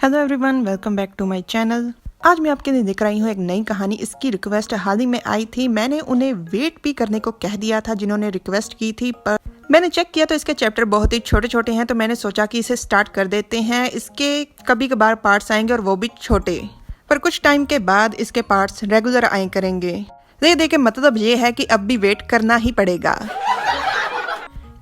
Hello everyone, welcome back to my channel. आज मैं आपके लिए लेकर आई हूँ एक नई कहानी। इसकी रिक्वेस्ट हाल ही में आई थी। मैंने उन्हें वेट भी करने को कह दिया था जिन्होंने रिक्वेस्ट की थी, पर मैंने चेक किया तो इसके चैप्टर बहुत ही छोटे छोटे हैं, तो मैंने सोचा कि इसे स्टार्ट कर देते हैं। इसके कभी कभार पार्ट्स आएंगे और वो भी छोटे, पर कुछ टाइम के बाद इसके पार्ट्स रेगुलर आए करेंगे। ये देखे मतलब ये है कि अब भी वेट करना ही पड़ेगा।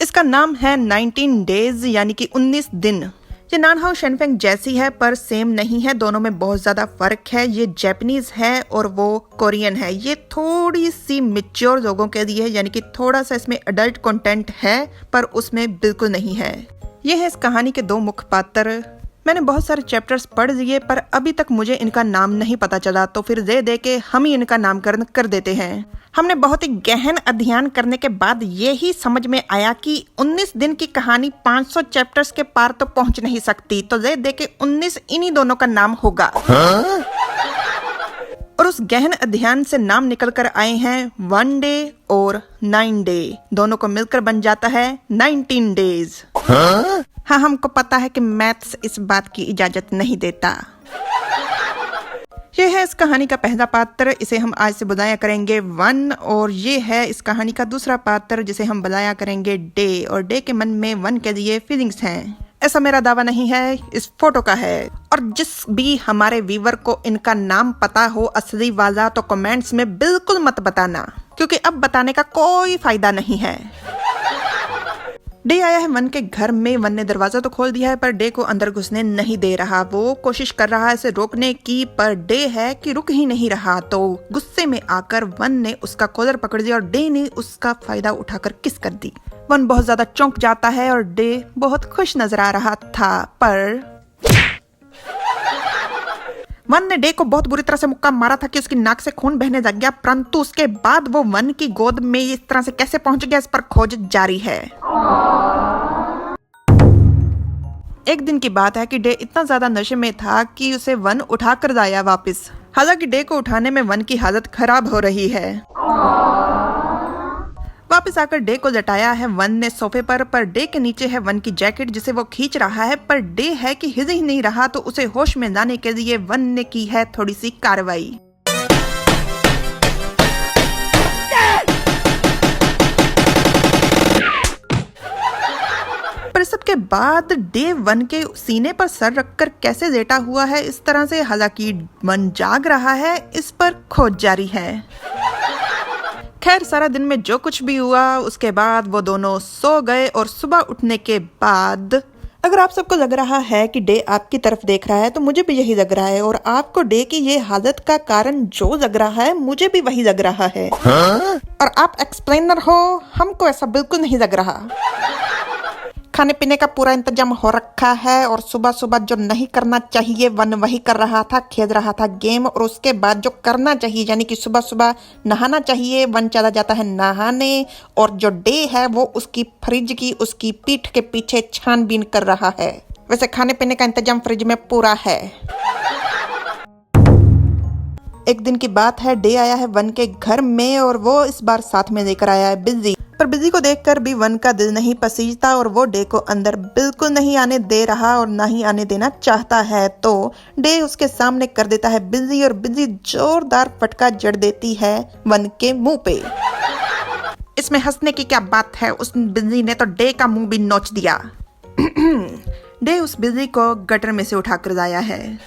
इसका नाम है 19 डेज यानी कि 19 दिन। ये नानहाओ शेनफेंग जैसी है पर सेम नहीं है, दोनों में बहुत ज्यादा फर्क है। ये जापानीज है और वो कोरियन है। ये थोड़ी सी मैच्योर लोगों के लिए है, यानी कि थोड़ा सा इसमें अडल्ट कंटेंट है पर उसमें बिल्कुल नहीं है। ये है इस कहानी के दो मुख्य पात्र। मैंने बहुत सारे चैप्टर्स पढ़ लिए पर अभी तक मुझे इनका नाम नहीं पता चला, तो फिर दे के हम ही इनका नामकरण कर देते हैं। हमने बहुत ही गहन अध्ययन करने के बाद ये ही समझ में आया कि 19 दिन की कहानी 500 चैप्टर्स के पार तो पहुंच नहीं सकती, तो दे के 19 इन्हीं दोनों का नाम होगा। और उस गहन अध्ययन से नाम निकल कर आए हैं 1 डे और 9 डे, दोनों को मिलकर बन जाता है 19 डेज। हाँ, हमको पता है कि मैथ्स इस बात की इजाजत नहीं देता। ये है इस कहानी का पहला पात्र, इसे हम आज से बुलाया करेंगे 1, और ये है इस कहानी का दूसरा पात्र जिसे हम बुलाया करेंगे डे। और डे के मन में 1 के लिए फीलिंग्स हैं। ऐसा मेरा दावा नहीं है, इस फोटो का है। और जिस भी हमारे व्यूवर को इनका नाम पता हो असली वाला, तो कमेंट्स में बिल्कुल मत बताना, क्योंकि अब बताने का कोई फायदा नहीं है। डे आया है 1 के घर में। 1 ने दरवाजा तो खोल दिया है पर डे को अंदर घुसने नहीं दे रहा। वो कोशिश कर रहा है इसे रोकने की, पर डे है कि रुक ही नहीं रहा। तो गुस्से में आकर 1 ने उसका कॉलर पकड़ दिया और डे ने उसका फायदा उठाकर किस कर दी। 1 बहुत ज्यादा चौंक जाता है और डे बहुत खुश नजर आ रहा था, पर 1 ने डे को बहुत बुरी तरह से मुक्का मारा था कि उसकी नाक से खून बहने लग गया, परंतु उसके बाद वो 1 की गोद में इस तरह से कैसे पहुंच गया, इस पर खोज जारी है। एक दिन की बात है कि डे इतना ज्यादा नशे में था कि उसे 1 उठा कर लाया वापस। हालांकि डे को उठाने में 1 की हालत खराब हो रही है। वापस आकर डे को लटाया है 1 ने सोफे पर डे के नीचे है 1 की जैकेट जिसे वो खींच रहा है, पर डे है कि हिल ही नहीं रहा। तो उसे होश में लाने के लिए 1 ने की है थोड़ी सी कार्रवाई। पर सबके बाद डे 1 के सीने पर सर रखकर कैसे लेटा हुआ है इस तरह से, हालांकि 1 जाग रहा है, इस पर खोज जारी है। खैर, सारा दिन में जो कुछ भी हुआ उसके बाद वो दोनों सो गए। और सुबह उठने के बाद अगर आप सबको लग रहा है कि डे आपकी तरफ देख रहा है, तो मुझे भी यही लग रहा है। और आपको डे की ये हालत का कारण जो लग रहा है, मुझे भी वही लग रहा है। और आप एक्सप्लेनर हो, हमको ऐसा बिल्कुल नहीं लग रहा। खाने पीने का पूरा इंतजाम हो रखा है और सुबह सुबह जो नहीं करना चाहिए 1 वही कर रहा था, खेल रहा था गेम। और उसके बाद जो करना चाहिए यानी कि सुबह सुबह नहाना चाहिए, 1 चला जाता है नहाने। और जो डे है वो उसकी फ्रिज की उसकी पीठ के पीछे छानबीन कर रहा है। वैसे खाने पीने का इंतजाम फ्रिज में पूरा है। एक दिन की बात है, डे आया है 1 के घर में और वो इस बार साथ में लेकर आया है बिजी। पर बिजी को देखकर भी 1 का दिल नहीं पसीजता और वो डे को अंदर बिल्कुल नहीं आने दे रहा और ना ही आने देना चाहता है। तो डे उसके सामने कर देता है बिजी और बिजी जोरदार फटका जड़ देती है 1 के मुंह पे। इसमें हंसने की क्या बात है, उस बिजी ने तो डे का मुंह भी नोच दिया। डे उस बिजी को गटर में से उठाकर लाया है,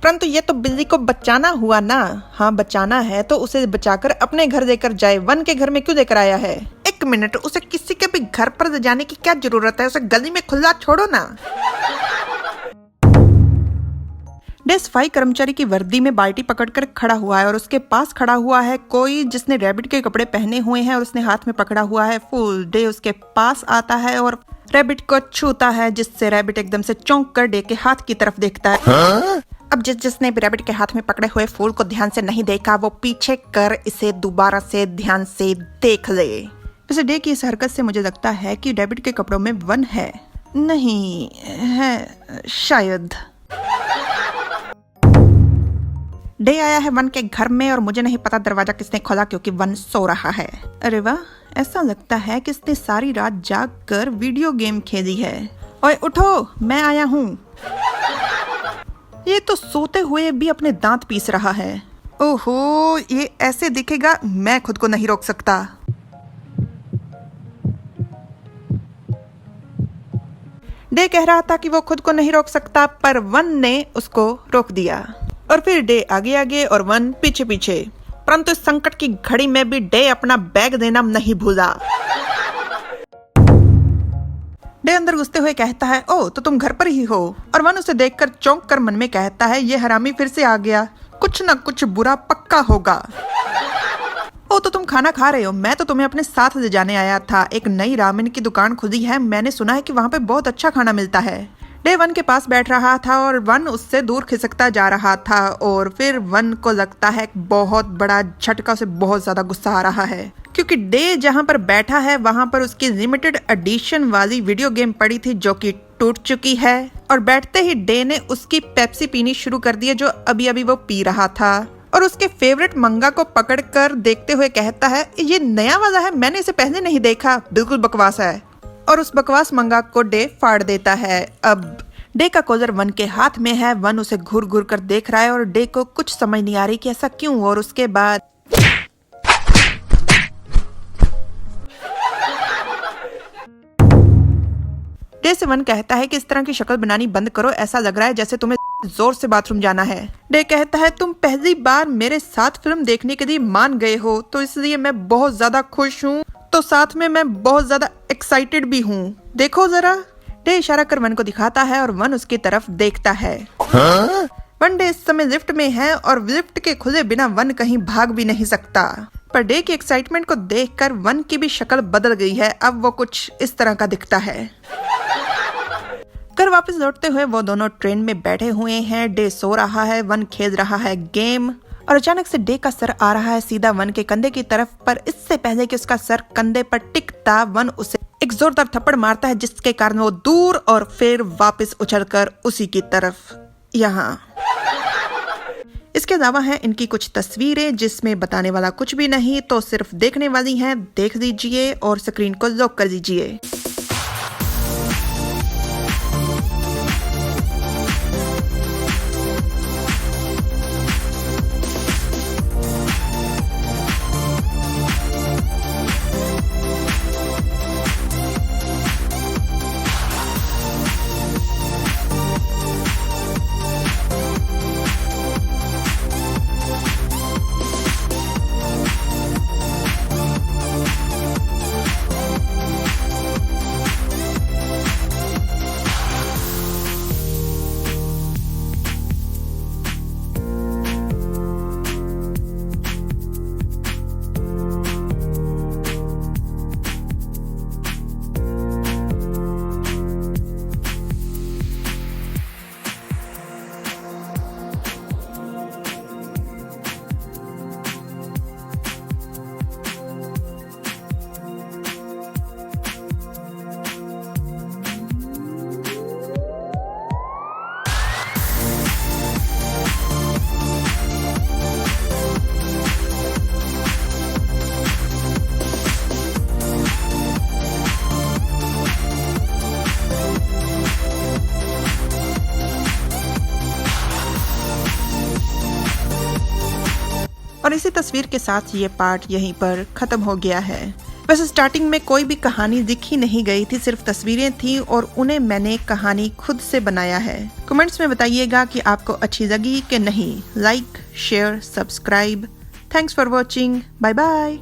परंतु ये तो बिल्ली को बचाना हुआ ना। हाँ, बचाना है तो उसे बचाकर अपने घर लेकर जाए। 1 के घर में क्यों लेकर आया है? 1 मिनट, उसे किसी के भी घर पर ले जाने की क्या जरूरत है? उसे गली में खुला छोड़ो ना। डे सफाई कर्मचारी की वर्दी में बाल्टी पकड़कर खड़ा हुआ है और उसके पास खड़ा हुआ है कोई जिसने रैबिट के कपड़े पहने हुए हैं और उसने हाथ में पकड़ा हुआ है फूल। डे उसके पास आता है और रैबिट को छूता है, जिससे रैबिट एकदम से चौंक कर डे के हाथ की तरफ देखता है। अब जिसने भी रैबिट के हाथ में पकड़े हुए फूल को ध्यान से नहीं देखा, वो पीछे कर इसे दोबारा से ध्यान से देख ले। वैसे डे की इस हरकत से मुझे लगता है कि रैबिट के कपड़ों में 1 है। नहीं है शायद। डे आया है 1 के घर में और मुझे नहीं पता दरवाजा किसने खोला, क्योंकि 1 सो रहा है। अरे वाह, ऐसा लगता है कि इसने सारी रात जाग कर वीडियो गेम खेली है। ओए उठो, मैं आया हूँ। ये तो सोते हुए भी अपने दांत पीस रहा है। ओहो, ये ऐसे दिखेगा, मैं खुद को नहीं रोक सकता। डे कह रहा था कि वो खुद को नहीं रोक सकता, पर वन ने उसको रोक दिया और फिर डे आगे आगे और वन पीछे पीछे। परंतु इस संकट की घड़ी में भी डे अपना बैग देना नहीं भूला। डे अंदर घुसते हुए कहता है, ओ तो तुम घर पर ही हो। और वन उसे देखकर चौंक कर मन में कहता है, ये हरामी फिर से आ गया, कुछ न कुछ बुरा पक्का होगा। ओ तो तुम खाना खा रहे हो, मैं तो तुम्हें अपने साथ ले जाने आया था। एक नई रामेन की दुकान खुली है, मैंने सुना है कि वहाँ पे बहुत अच्छा खाना मिलता है। डे वन के पास बैठ रहा था और वन उससे दूर खिसकता जा रहा था और फिर वन को लगता है बहुत बड़ा झटका, से बहुत ज्यादा गुस्सा आ रहा है क्योंकि डे जहाँ पर बैठा है वहाँ पर उसकी लिमिटेड एडिशन वाली वीडियो गेम पड़ी थी जो कि टूट चुकी है। और बैठते ही डे ने उसकी पेप्सी पीनी शुरू कर दी है जो अभी अभी वो पी रहा था और उसके फेवरेट मंगा को पकड़कर देखते हुए कहता है, ये नया वाला है, मैंने इसे पहले नहीं देखा, बिल्कुल बकवास है। और उस बकवास मंगा को डे फाड़ देता है। अब डे का कोलर वन के हाथ में है, वन उसे घूर घूर कर देख रहा है और डे को कुछ समझ नहीं आ रही कि ऐसा क्यों। और उसके बाद डे से वन कहता है कि इस तरह की शक्ल बनानी बंद करो, ऐसा लग रहा है जैसे तुम्हें जोर से बाथरूम जाना है। डे कहता है, तुम पहली बार मेरे साथ फिल्म देखने के लिए मान गए हो तो इसलिए मैं बहुत ज्यादा खुश हूँ, तो साथ में मैं बहुत ज्यादा एक्साइटेड भी हूँ, देखो जरा। डे इशारा कर वन को दिखाता है और वन उसकी तरफ देखता है। वन डे इस समय लिफ्ट में है और लिफ्ट के खुले बिना वन कहीं भाग भी नहीं सकता। पर डे की एक्साइटमेंट को देखकर वन की भी शक्ल बदल गई है, अब वो कुछ इस तरह का दिखता है। घर वापस लौटते हुए वो दोनों ट्रेन में बैठे हुए हैं। डे सो रहा है, वन खेल रहा है गेम और अचानक से डे का सर आ रहा है सीधा वन के कंधे की तरफ। पर इससे पहले कि उसका सर कंधे पर टिकता, वन उसे एक जोरदार थप्पड़ मारता है जिसके कारण वो दूर और फिर वापस उछलकर उसी की तरफ यहाँ। इसके अलावा है इनकी कुछ तस्वीरें जिसमें बताने वाला कुछ भी नहीं, तो सिर्फ देखने वाली हैं। देख लीजिए और स्क्रीन को लॉक कर लीजिए। और इसी तस्वीर के साथ ये पार्ट यहीं पर खत्म हो गया है। वैसे स्टार्टिंग में कोई भी कहानी दिखी नहीं गई थी, सिर्फ तस्वीरें थी और उन्हें मैंने कहानी खुद से बनाया है। कमेंट्स में बताइएगा कि आपको अच्छी लगी कि नहीं। Like, share, subscribe. Thanks for watching. Bye bye.